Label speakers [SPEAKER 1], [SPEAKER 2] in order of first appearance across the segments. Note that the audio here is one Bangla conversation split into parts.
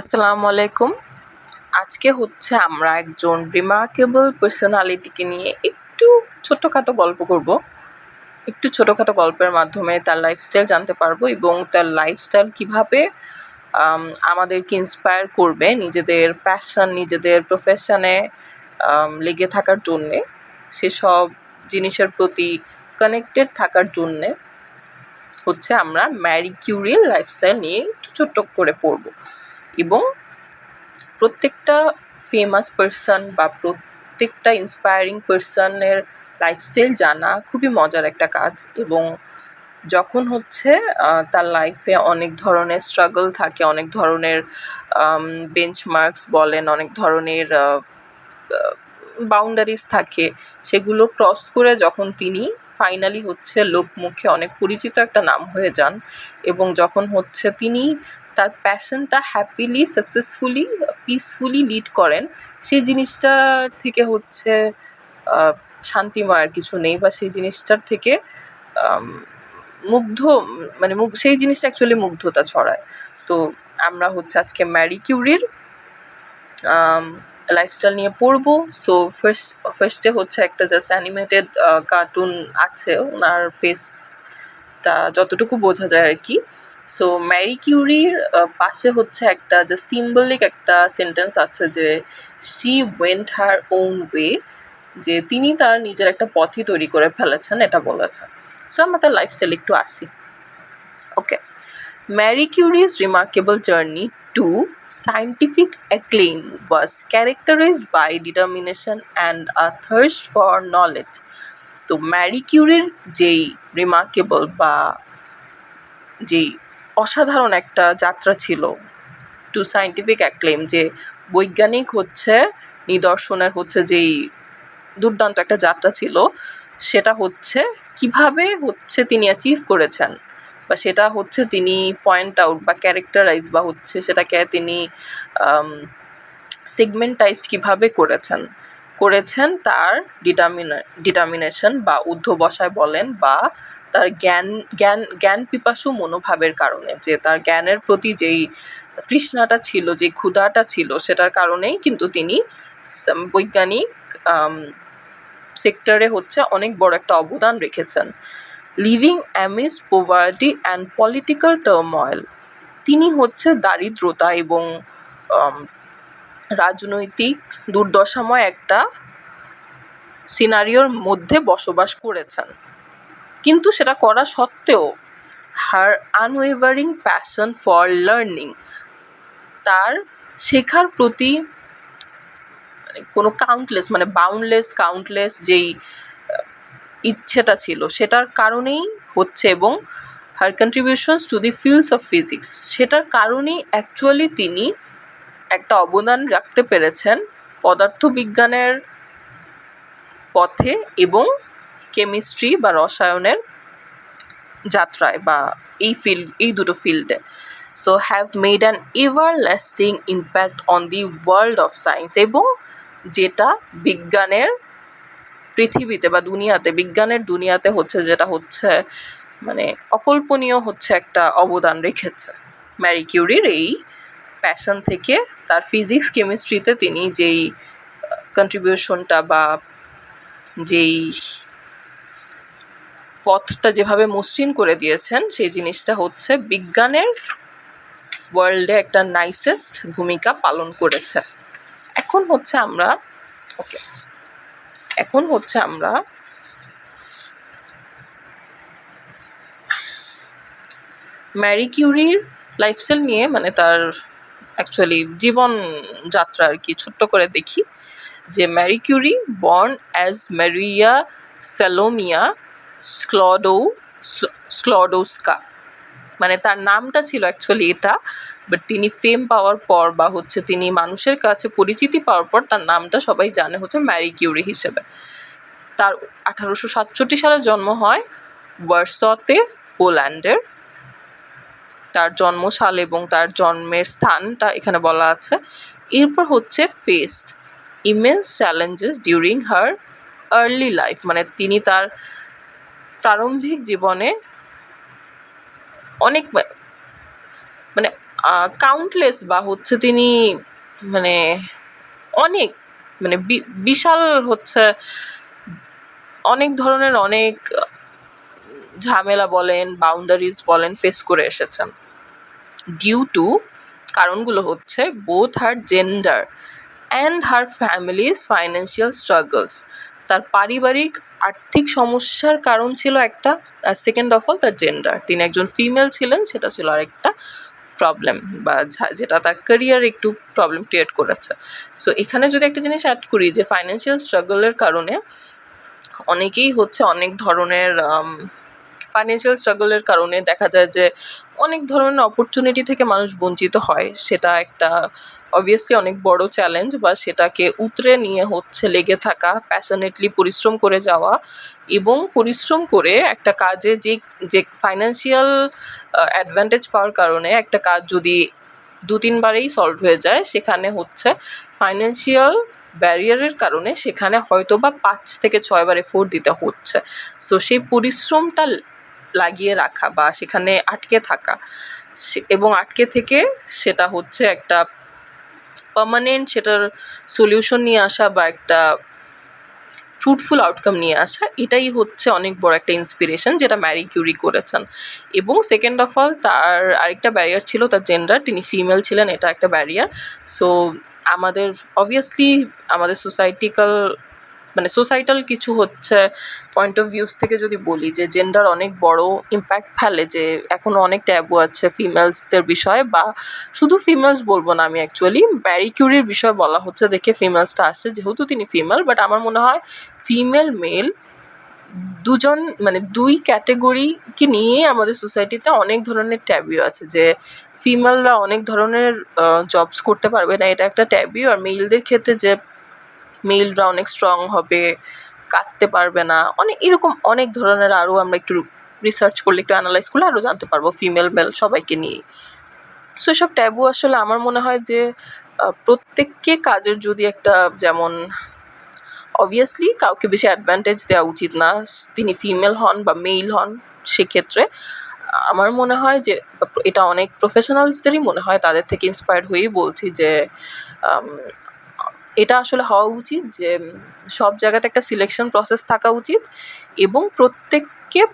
[SPEAKER 1] আসসালামু আলাইকুম। আজকে হচ্ছে আমরা একজন রিমার্কেবল পার্সোনালিটিকে নিয়ে একটু ছোট্টখাটো গল্প করব। একটু ছোটখাটো গল্পের মাধ্যমে তার লাইফস্টাইল জানতে পারবো এবং তার লাইফস্টাইল কীভাবে আমাদেরকে ইন্সপায়ার করবে নিজেদের প্যাশন, নিজেদের প্রফেশনে লেগে থাকার জন্যে, সেসব জিনিসের প্রতি কানেক্টেড থাকার জন্যে হচ্ছে আমরা ম্যারি কিউরির লাইফস্টাইল নিয়ে একটু ছোট্ট করে পড়ব। এবং প্রত্যেকটা ফেমাস পার্সন বা প্রত্যেকটা ইন্সপায়ারিং পার্সনের লাইফস্টাইল জানা খুবই মজার একটা কাজ। এবং যখন হচ্ছে তার লাইফে অনেক ধরনের স্ট্রাগল থাকে, অনেক ধরনের বেঞ্চমার্কস বলেন, অনেক ধরনের বাউন্ডারিজ থাকে, সেগুলো ক্রস করে যখন তিনি ফাইনালি হচ্ছে লোকমুখে অনেক পরিচিত একটা নাম হয়ে যান এবং যখন হচ্ছে তিনি তার প্যাশনটা হ্যাপিলি, সাকসেসফুলি, পিসফুলি লিড করেন, সেই জিনিসটার থেকে হচ্ছে শান্তিময় আর কিছু নেই, বা সেই জিনিসটার থেকে মুগ্ধ, মানে সেই জিনিসটা অ্যাকচুয়ালি মুগ্ধতা ছড়ায়। তো আমরা হচ্ছে আজকে ম্যারি কিউরির লাইফস্টাইল নিয়ে পড়বো। সো ফার্স্টে হচ্ছে একটা জাস্ট অ্যানিমেটেড কার্টুন আছে, ওনার ফেসটা যতটুকু বোঝা যায় আর কি। সো ম্যারি কিউরির পাশে হচ্ছে একটা যে সিম্বলিক একটা সেন্টেন্স আছে যে she went her own way, যে তিনি তার নিজের একটা পথই তৈরি করে ফেলেছেন, এটা বলেছে। সো আমরা তার লাইফস্টাইল একটু আসি। ওকে, Marie Curie's remarkable journey to scientific acclaim was characterized by determination and a thirst for knowledge. তো ম্যারি কিউরির যেই রিমার্কেবল বা যেই অসাধারণ একটা যাত্রা ছিল টু সায়েন্টিফিক অ্যাক্লেম, যে বৈজ্ঞানিক হচ্ছে নিদর্শনের হচ্ছে যেই দুর্দান্ত একটা যাত্রা ছিল, সেটা হচ্ছে কিভাবে হচ্ছে তিনি অ্যাচিভ করেছেন, বা সেটা হচ্ছে তিনি পয়েন্ট আউট বা ক্যারেক্টারাইজ বা হচ্ছে সেটাকে তিনি সেগমেন্টাইজড কীভাবে করেছেন তার ডিটারমিনেশন বা অধ্যবসায় বলেন, বা তার জ্ঞান পিপাসু মনোভাবের কারণে, যে তার জ্ঞানের প্রতি যেই তৃষ্ণাটা ছিল, যে ক্ষুধাটা ছিল, সেটার কারণেই কিন্তু তিনি বৈজ্ঞানিক সেক্টরে হচ্ছে অনেক বড় একটা অবদান রেখেছেন। Living amidst poverty and political turmoil, তিনি হচ্ছে দারিদ্রতা এবং রাজনৈতিক দুর্দশাময় একটা সিনারিওর মধ্যে বসবাস করেছেন, কিন্তু সেটা করা সত্ত্বেও হার আনওয়েভারিং প্যাশন ফর লার্নিং, তার শেখার প্রতি কোনো বাউন্ডলেস যেই ইচ্ছেটা ছিল, সেটার কারণেই হচ্ছে, এবং her contributions to the fields of physics, সেটার কারণেই অ্যাকচুয়ালি তিনি একটা অবদান রাখতে পেরেছেন পদার্থবিজ্ঞানের পথে এবং কেমিস্ট্রি বা রসায়নের যাত্রায়, বা এই দুটো ফিল্ডে। So have made an ever lasting impact on the world of science, এবং যেটা বিজ্ঞানের পৃথিবীতে বা বিজ্ঞানের দুনিয়াতে হচ্ছে, যেটা হচ্ছে মানে অকল্পনীয় হচ্ছে একটা অবদান রেখেছে। ম্যারি কিউরির এই প্যাশন থেকে তার ফিজিক্স কেমিস্ট্রিতে তিনি যেই কন্ট্রিবিউশনটা বা যেই পথটা যেভাবে মসৃণ করে দিয়েছেন, সেই জিনিসটা হচ্ছে বিজ্ঞানের ওয়ার্ল্ডে একটা নাইসেস্ট ভূমিকা পালন করেছে। এখন হচ্ছে আমরা ম্যারি কিউরির লাইফস্টাইল নিয়ে, মানে তার অ্যাকচুয়ালি জীবনযাত্রা আর কি ছোট্ট করে দেখি। যে Marie Curie born as Maria Salomea Sklodowska, মানে তার নামটা ছিল অ্যাকচুয়ালি এটা, বাট তিনি ফেম পাওয়ার পর বা হচ্ছে তিনি মানুষের কাছে পরিচিতি পাওয়ার পর তার নামটা সবাই জানে হচ্ছে ম্যারি কিউরি হিসেবে। তার 1867 সালে জন্ম হয় ওয়ারসতে, পোল্যান্ডের। তার জন্মসাল এবং তার জন্মের স্থানটা এখানে বলা আছে। এরপর হচ্ছে faced immense challenges during her early life, মানে তিনি তার প্রারম্ভিক জীবনে অনেক মানে কাউন্টলেস বা হচ্ছে তিনি মানে অনেক মানে বিশাল হচ্ছে অনেক ধরনের অনেক ঝামেলা বলেন বাউন্ডারিজ বলেন ফেস করে এসেছেন ডিউ টু কারণগুলো হচ্ছে both her gender and her families financial struggles. তার পারিবারিক আর্থিক সমস্যার কারণ ছিল একটা, আর সেকেন্ড অফ অল তার জেন্ডার, তিনি একজন ফিমেল ছিলেন, সেটা ছিল আরেকটা প্রবলেম বা যেটা তার ক্যারিয়ারে একটু প্রবলেম ক্রিয়েট করেছে। সো এখানে যদি একটা জিনিস অ্যাড করি যে ফাইন্যান্সিয়াল স্ট্রাগলের কারণে অনেকেই হচ্ছে অনেক ধরনের ফাইন্যান্সিয়াল স্ট্রাগলের কারণে দেখা যায় যে অনেক ধরনের অপরচুনিটি থেকে মানুষ বঞ্চিত হয়, সেটা একটা অবভিয়াসলি অনেক বড় চ্যালেঞ্জ, বা সেটাকে উতরে নিয়ে হচ্ছে লেগে থাকা, প্যাশনেটলি পরিশ্রম করে যাওয়া এবং পরিশ্রম করে একটা কাজে যে ফাইন্যান্সিয়াল অ্যাডভান্টেজ পাওয়ার কারণে একটা কাজ যদি 2-3 বারেই সলভ হয়ে যায়, সেখানে হচ্ছে ফাইন্যান্সিয়াল ব্যারিয়ারের কারণে সেখানে হয়তো বা 5 থেকে 6 বার এফোর্ট দিতে হচ্ছে। সো সেই পরিশ্রমটা লাগিয়ে রাখা বা সেখানে আটকে থাকা এবং আটকে থেকে সেটা হচ্ছে একটা পার্মানেন্ট সেটার সলিউশন নিয়ে আসা বা একটা ফ্রুটফুল আউটকাম নিয়ে আসা, এটাই হচ্ছে অনেক বড় একটা ইন্সপিরেশন যেটা ম্যারি কিউরি করেছেন। এবং সেকেন্ড অফ অল তার আরেকটা ব্যারিয়ার ছিল তার জেন্ডার, তিনি ফিমেল ছিলেন, এটা একটা ব্যারিয়ার। সো আমাদের অবভিয়াসলি আমাদের সোসাইটাল কিছু হচ্ছে পয়েন্ট অফ ভিউস থেকে যদি বলি যে জেন্ডার অনেক বড় ইম্প্যাক্ট ফেলে, যে এখনও অনেক ট্যাবু আছে ফিমেলসদের বিষয়ে, বা শুধু ফিমেলস বলবো না, আমি অ্যাকচুয়ালি ম্যারি কিউরির বিষয় বলা হচ্ছে দেখে ফিমেলসটা আসছে যেহেতু তিনি ফিমেল, বাট আমার মনে হয় ফিমেল মেল দুজন মানে দুই ক্যাটেগরিকে নিয়ে আমাদের সোসাইটিতে অনেক ধরনের ট্যাবু আছে, যে ফিমেলরা অনেক ধরনের জবস করতে পারবে না, এটা একটা ট্যাবু। আর মেলদের ক্ষেত্রে যে মেলরা অনেক স্ট্রং হবে, কাঁদতে পারবে না, অনেক এরকম অনেক ধরনের আরও আমরা একটু রিসার্চ করলে একটু অ্যানালাইজ করলে আরও জানতে পারবো ফিমেল মেল সবাইকে নিয়ে। সো এসব ট্যাবু আসলে আমার মনে হয় যে প্রত্যেককে কাজের যদি একটা, যেমন অবভিয়াসলি কাউকে বেশি অ্যাডভান্টেজ দেওয়া উচিত না, তিনি ফিমেল হন বা মেল হন, সেক্ষেত্রে আমার মনে হয় যে এটা অনেক প্রফেশনালসদেরই মনে হয়, তাদের থেকে ইন্সপায়ার্ড হয়েই বলছি যে এটা আসলে হওয়া উচিত যে সব জায়গাতে একটা সিলেকশন প্রসেস থাকা উচিত এবং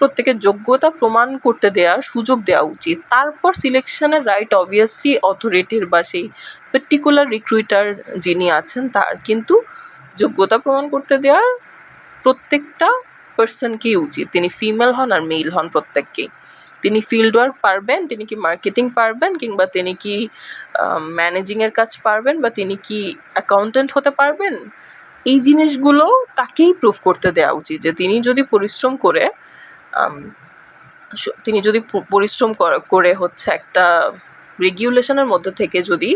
[SPEAKER 1] প্রত্যেকের যোগ্যতা প্রমাণ করতে দেওয়ার সুযোগ দেওয়া উচিত। তারপর সিলেকশনের রাইট অবভিয়াসলি অথরিটির বা সেই পার্টিকুলার রিক্রুইটার যিনি আছেন তার, কিন্তু যোগ্যতা প্রমাণ করতে দেওয়ার প্রত্যেকটা পার্সনকেই উচিত, তিনি ফিমেল হন আর মেল হন প্রত্যেককেই। তিনি ফিল্ড ওয়ার্ক পারবেন, তিনি কি মার্কেটিং পারবেন, কিংবা তিনি কি ম্যানেজিংয়ের কাজ পারবেন, বা তিনি কি অ্যাকাউন্ট্যান্ট হতে পারবেন, এই জিনিসগুলো তাকেই প্রুভ করতে দেওয়া উচিত যে তিনি যদি পরিশ্রম করে করে হচ্ছে একটা রেগুলেশনের মধ্যে থেকে যদি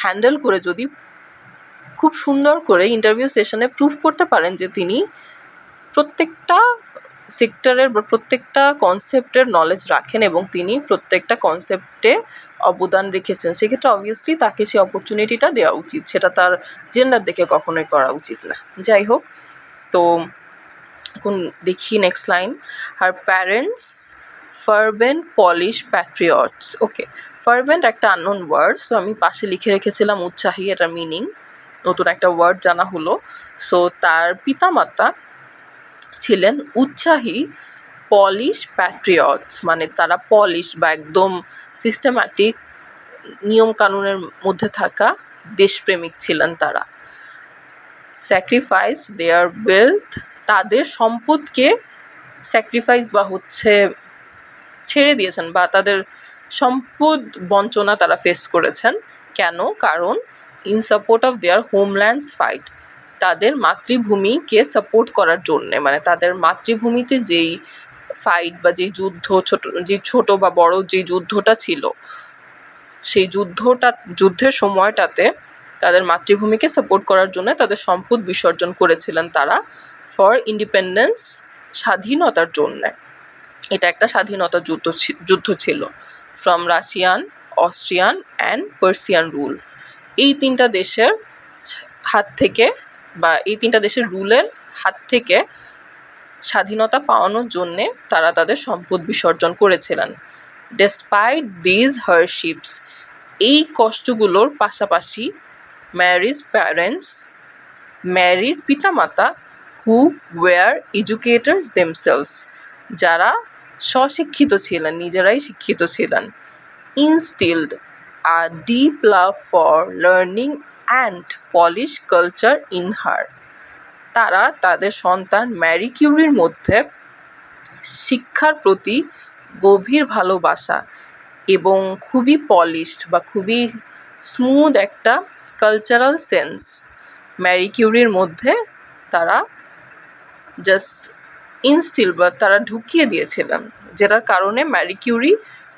[SPEAKER 1] হ্যান্ডেল করে যদি খুব সুন্দর করে ইন্টারভিউ সেশনে প্রুভ করতে পারেন যে তিনি প্রত্যেকটা সেক্টরের বা প্রত্যেকটা কনসেপ্টের নলেজ রাখেন এবং তিনি প্রত্যেকটা কনসেপ্টে অবদান রেখেছেন, সেক্ষেত্রে অবভিয়াসলি তাকে সেই অপরচুনিটিটা দেওয়া উচিত, সেটা তার জেন্ডার দেখে কখনোই করা উচিত না। যাই হোক, তো এখন দেখি next line, her parents fervent Polish patriots. Okay, fervent একটা আননোন ওয়ার্ড, সো আমি পাশে লিখে রেখেছিলাম উৎসাহী, এটার মিনিং নতুন একটা ওয়ার্ড জানা হলো। সো তার পিতামাতা ছিলেন উৎসাহী পলিশ প্যাট্রিয়টস, মানে তারা পলিশ বা একদম সিস্টেম্যাটিক নিয়মকানুনের মধ্যে থাকা দেশপ্রেমিক ছিলেন তারা। স্যাক্রিফাইস দেয়ার ওয়েলথ, তাদের সম্পদকে স্যাক্রিফাইস বা হচ্ছে ছেড়ে দিয়েছেন, বা তাদের সম্পদ বঞ্চনা তারা ফেস করেছেন। কেন? কারণ in support of their homeland's fight, তাদের মাতৃভূমিকে সাপোর্ট করার জন্যে, মানে তাদের মাতৃভূমিতে যেই ফাইট বা যেই যুদ্ধ, ছোট বা বড় যে যুদ্ধটা ছিল, সেই যুদ্ধের সময়টাতে তাদের মাতৃভূমিকে সাপোর্ট করার জন্য তাদের সম্পদ বিসর্জন করেছিলেন তারা, ফর ইন্ডিপেন্ডেন্স, স্বাধীনতার জন্যে। এটা একটা স্বাধীনতা যুদ্ধ ছিল from Russian, Austrian and Persian rule. এই তিনটা দেশের হাত থেকে বা এই তিনটা দেশের রুলের হাত থেকে স্বাধীনতা পাওয়ানোর জন্যে তারা তাদের সম্পদ বিসর্জন করেছিলেন। ডেসপাইট দিজ হারশিপস, এই কষ্টগুলোর পাশাপাশি ম্যারির পিতামাতা হু ওয়ার এডুকেটার্স দেমসেলস, যারা স্বশিক্ষিত ছিলেন, নিজেরাই শিক্ষিত ছিলেন, instilled a deep love for learning and Polish culture in her. তারা তাদের সন্তান ম্যারি কিউরির মধ্যে শিক্ষার প্রতি গভীর ভালোবাসা এবং খুবই পলিশড বা খুবই স্মুথ একটা কালচারাল সেন্স ম্যারি কিউরির মধ্যে তারা জাস্ট ইনস্টিল বা তারা ঢুকিয়ে দিয়েছিলেন, যেটার কারণে ম্যারি কিউরি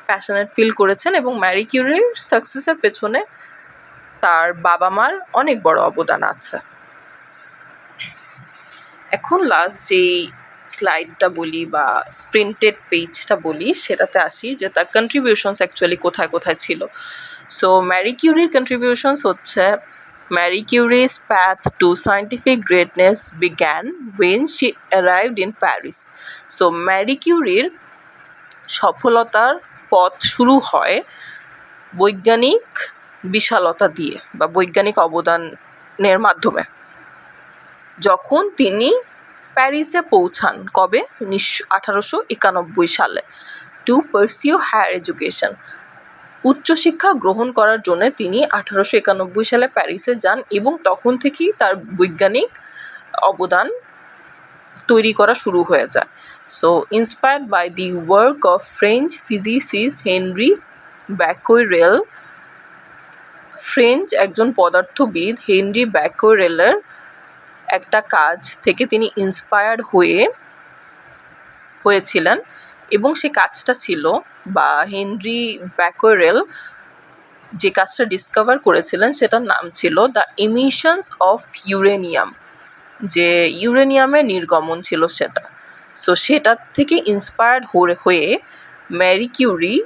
[SPEAKER 1] প্যাশনেট ফিল করেছেন এবং ম্যারি কিউরির সাকসেসের পেছনে তার বাবা মার অনেক বড় অবদান আছে। এখন লাস্ট যেই স্লাইডটা বলি বা প্রিন্টেড পেজটা বলি সেটাতে আসি যে তার কন্ট্রিবিউশনস অ্যাকচুয়ালি কোথায় কোথায় ছিল। সো ম্যারি কিউরির কন্ট্রিবিউশনস হচ্ছে Marie Curie's path to scientific greatness began when she arrived in Paris. So Marie Curieর সফলতার পথ শুরু হয় বৈজ্ঞানিক বিশালতা দিয়ে বা বৈজ্ঞানিক অবদানের মাধ্যমে, যখন তিনি প্যারিসে পৌঁছান। কবে? 1891 সালে। টু পারসিউ হায়ার এডুকেশন, উচ্চশিক্ষা গ্রহণ করার জন্য তিনি 1891 সালে প্যারিসে যান এবং তখন থেকেই তার বৈজ্ঞানিক অবদান তৈরি করা শুরু হয়ে যায়। So inspired by the work of French physicist Henri Becquerel, French একজন পদার্থবিদ হেনরি ব্যাকোরেলের একটা কাজ থেকে তিনি ইন্সপায়ার্ড হয়েছিলেন এবং সে কাজটা ছিল বা হেনরি ব্যাকোরেল যে কাজটা ডিসকভার করেছিলেন সেটার নাম ছিল দ্য এমিশনস অফ ইউরেনিয়াম, যে ইউরেনিয়ামের নির্গমন ছিল সেটা। সো সেটার থেকে ইন্সপায়ার্ড হয়ে Marie Curie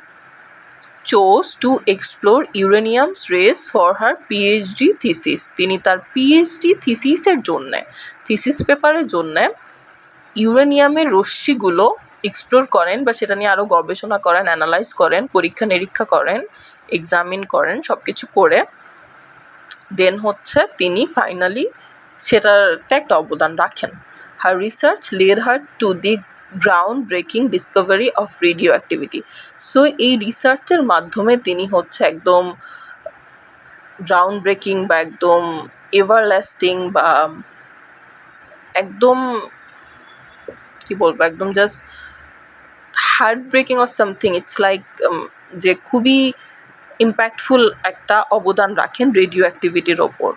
[SPEAKER 1] chose to explore uranium's rays for her PhD thesis. তিনি তার PhD থিসিসের জন্যে, থিসিস পেপারের জন্যে ইউরেনিয়ামের রশ্মিগুলো এক্সপ্লোর করেন বা সেটা নিয়ে আরও গবেষণা করেন, অ্যানালাইজ করেন, পরীক্ষা নিরীক্ষা করেন, এক্সামিন করেন, সব কিছু করে দেন হচ্ছে তিনি ফাইনালি সেটাতে একটা অবদান রাখেন। Her research led her to the groundbreaking discovery of radioactivity. So এই রিসার্চের মাধ্যমে তিনি হচ্ছে একদম গ্রাউন্ড ব্রেকিং বা একদম এভারলাস্টিং বা একদম কি বলবো, একদম just heartbreaking or something, it's like যে খুবই ইম্প্যাক্টফুল একটা অবদান রাখেন রেডিও অ্যাক্টিভিটির ওপর।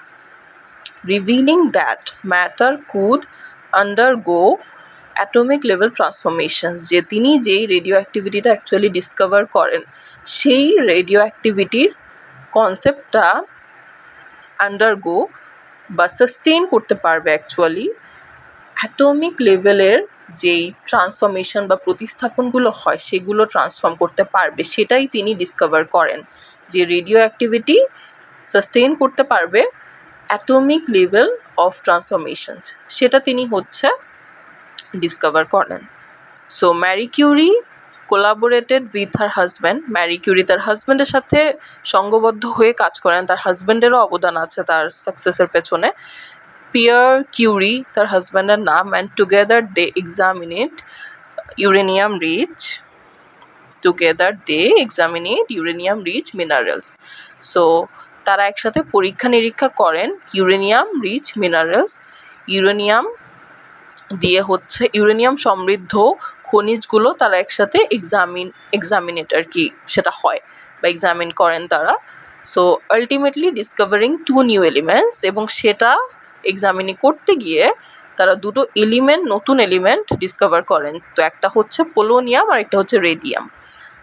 [SPEAKER 1] Revealing that matter could undergo atomic level transformations, যে তিনি যেই রেডিও অ্যাক্টিভিটিটা অ্যাকচুয়ালি ডিসকভার করেন সেই রেডিও অ্যাক্টিভিটির কনসেপ্টটা আন্ডারগো বা সাস্টেইন করতে পারবে অ্যাকচুয়ালি অ্যাটমিক লেভেলের যেই ট্রান্সফরমেশন বা প্রতিস্থাপনগুলো হয় সেগুলো ট্রান্সফর্ম করতে পারবে, সেটাই তিনি ডিসকভার করেন যে রেডিও অ্যাক্টিভিটি সাস্টেইন করতে পারবে অ্যাটমিক লেভেল অফ ট্রান্সফরমেশনস, সেটা তিনি হচ্ছে ডিসকভার করেন। So Marie Curie collaborated with her husband, Marie Curie তার হাজব্যান্ডের সাথে সঙ্গবদ্ধ হয়ে কাজ করেন, তার হাজব্যান্ডেরও অবদান আছে তার সাকসেসের পেছনে। পিয়ার কিউরি তার হাজব্যান্ডের নাম, and together they examinate uranium rich minerals. So তারা একসাথে পরীক্ষা নিরীক্ষা করেন ইউরেনিয়াম রিচ মিনারেলস, ইউরেনিয়াম দিয়ে হচ্ছে ইউরেনিয়াম সমৃদ্ধ খনিজগুলো তারা একসাথে এক্সামিনেট আর কি সেটা হয় বা এক্সামিন করেন তারা। So ultimately discovering 2 new elements, এবং সেটা এক্সামিন করতে গিয়ে তারা দুটো নতুন এলিমেন্ট ডিসকভার করেন। তো একটা হচ্ছে পোলোনিয়াম আর একটা হচ্ছে radium.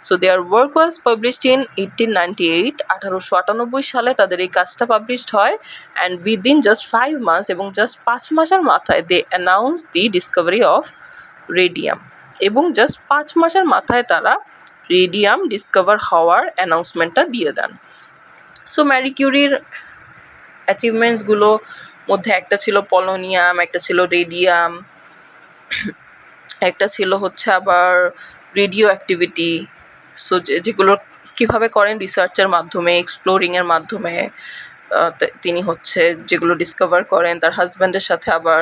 [SPEAKER 1] So their work was published in 1898, 1898 সালে তাদের এই কাজটা পাবলিশড হয়। অ্যান্ড উইদিন জাস্ট 5 মান্থস, এবং জাস্ট 5 মাসের মাথায় they announce the discovery of radium, এবং জাস্ট 5 মাসের মাথায় তারা রেডিয়াম ডিসকভার হওয়ার অ্যানাউন্সমেন্টটা দিয়ে দেন। সো ম্যারি কিউরির অ্যাচিভমেন্টসগুলো মধ্যে একটা ছিল পলোনিয়াম, একটা ছিল রেডিয়াম, একটা ছিল হচ্ছে আবার রেডিও অ্যাক্টিভিটি। সো যেগুলোর কীভাবে করেন? রিসার্চের মাধ্যমে, এক্সপ্লোরিংয়ের মাধ্যমে। তিনি হচ্ছে যেগুলো ডিসকভার করেন, তার হাজব্যান্ডের সাথে আবার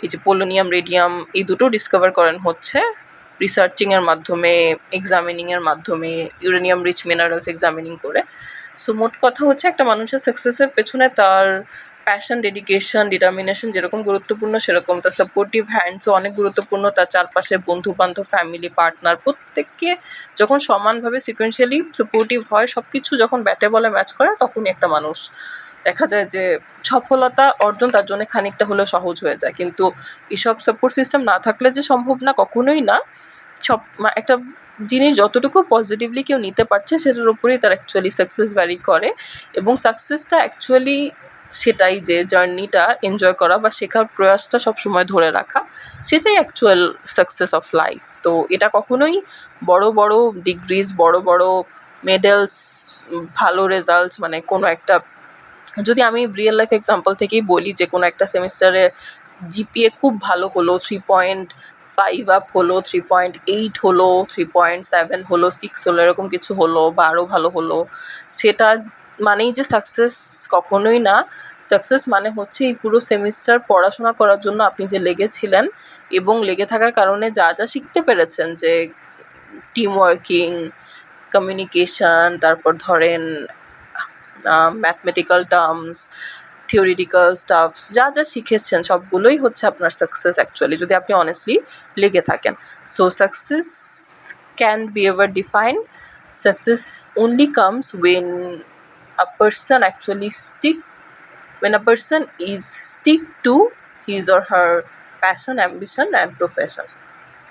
[SPEAKER 1] এই যে পোলোনিয়াম, রেডিয়াম এই দুটো ডিসকভার করেন হচ্ছে রিসার্চিংয়ের মাধ্যমে, এক্সামিনিংয়ের মাধ্যমে, ইউরেনিয়াম রিচ মিনারেলস এক্সামিনিং করে। সো মোট কথা হচ্ছে একটা মানুষের সাকসেসের পেছনে তার প্যাশন, ডেডিকেশন, ডিটারমিনেশন যেরকম গুরুত্বপূর্ণ, সেরকম তার সাপোর্টিভ হ্যান্ডসও অনেক গুরুত্বপূর্ণ। তার চারপাশে বন্ধুবান্ধব, ফ্যামিলি, পার্টনার প্রত্যেককে যখন সমানভাবে সিকোয়েন্সিয়ালি সাপোর্টিভ হয়, সব কিছু যখন ব্যাটে বলে ম্যাচ করে, তখনই একটা মানুষ দেখা যায় যে সফলতা অর্জন তার জন্য খানিকটা হলেও সহজ হয়ে যায়। কিন্তু এসব সাপোর্ট সিস্টেম না থাকলে যে সম্ভব না, কখনোই না। একটা জিনিস যতটুকু পজিটিভলি কেউ নিতে পারছে সেটার উপরেই তার অ্যাকচুয়ালি সাকসেস ভ্যারি করে। এবং সাকসেসটা অ্যাকচুয়ালি সেটাই যে জার্নিটা এনজয় করা বা শেখার প্রয়াসটা সবসময় ধরে রাখা, সেটাই অ্যাকচুয়াল সাকসেস অফ লাইফ। তো এটা কখনোই বড় বড় ডিগ্রিজ, বড় বড় মেডেলস, ভালো রেজাল্টস, মানে কোনো একটা, যদি আমি রিয়েল লাইফ এক্সাম্পল থেকেই বলি, যে কোনো একটা সেমিস্টারে জিপিএ খুব ভালো হলো, 3.5 আপ হলো, 3.8 হলো, 3.7 হলো, 6 হলো, এরকম কিছু হলো বা আরও ভালো হলো, সেটা মানেই যে সাকসেস কখনোই না। সাকসেস মানে হচ্ছে এই পুরো সেমিস্টার পড়াশোনা করার জন্য আপনি যে লেগেছিলেন এবং লেগে থাকার কারণে যা যা শিখতে পেরেছেন, যে টিম ওয়ার্কিং, কমিউনিকেশান, তারপর ধরেন ম্যাথমেটিক্যাল টার্মস, থিওরিটিক্যাল স্টাফস, যা যা শিখেছেন সবগুলোই হচ্ছে আপনার সাকসেস অ্যাকচুয়ালি, যদি আপনি অনেস্টলি লেগে থাকেন। So success can be ever define. Success only comes when a person actually when a person is stick to his or her passion, ambition and profession.